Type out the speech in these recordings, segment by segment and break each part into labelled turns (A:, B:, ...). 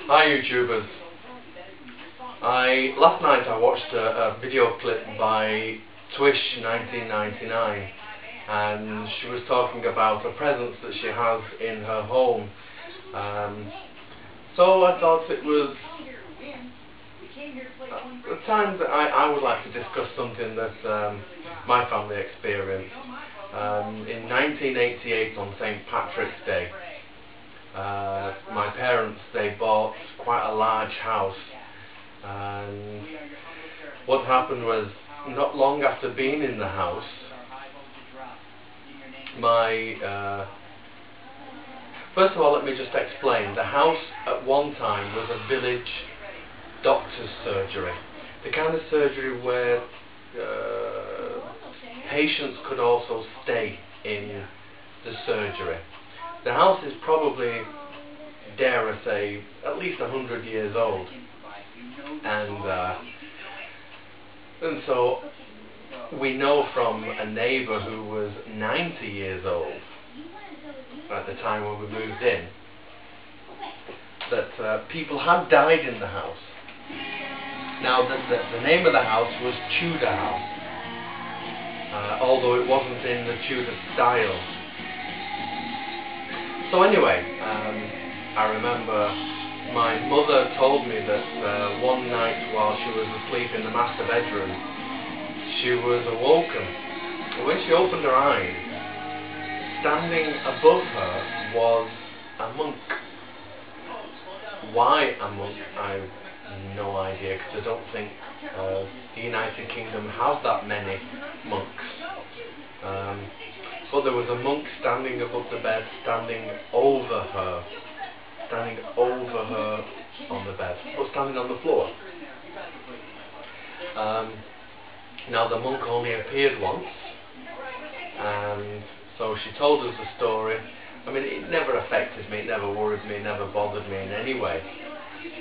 A: Hi YouTubers. Last night I watched a video clip by Twish1999 and she was talking about a presence that she has in her home. So I thought it was the time that I would like to discuss something that my family experienced. In 1988 on St. Patrick's Day, my parents, they bought quite a large house, and what happened was, not long after being in the house, first of all, let me just explain. The house at one time was a village doctor's surgery, the kind of surgery where patients could also stay in the surgery. The house is probably, dare I say, at least 100 years old, and so we know from a neighbour who was 90 years old at the time when we moved in that people had died in the house. Now the name of the house was Tudor House, although it wasn't in the Tudor style. So anyway, I remember my mother told me that one night while she was asleep in the master bedroom, she was awoken. And when she opened her eyes, standing above her was a monk. Why a monk? I have no idea, because I don't think the United Kingdom has that many monks. But there was a monk standing above the bed, standing over her on the bed, but standing on the floor. Now the monk only appeared once, and so she told us the story. I mean, it never affected me, it never worried me, it never bothered me in any way.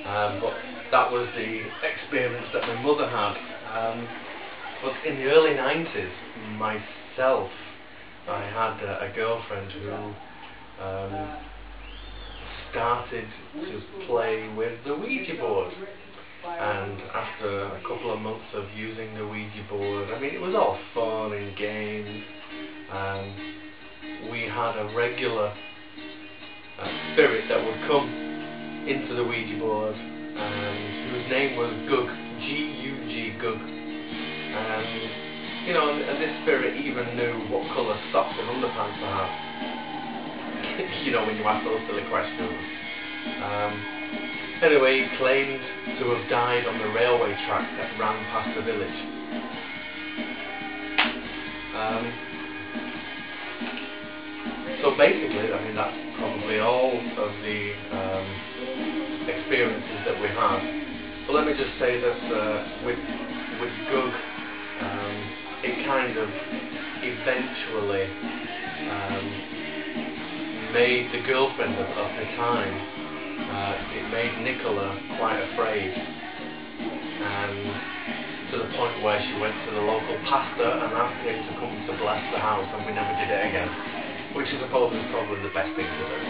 A: But that was the experience that my mother had. But in the early 90s, myself, I had a girlfriend who started to play with the Ouija board. And after a couple of months of using the Ouija board, I mean, it was all fun and games. We had a regular spirit that would come into the Ouija board, and whose name was Gug, G-U-G, Gug. And you know, and this spirit even knew what colour socks and underpants I had. You know, when you ask those silly questions. Anyway, he claimed to have died on the railway track that ran past the village. So basically, I mean, that's probably all of the experiences that we had. But let me just say that with Gug, it kind of eventually made the girlfriend of the time, it made Nicola quite afraid, and to the point where she went to the local pastor and asked him to come to bless the house, and we never did it again, which I suppose is probably the best thing to do.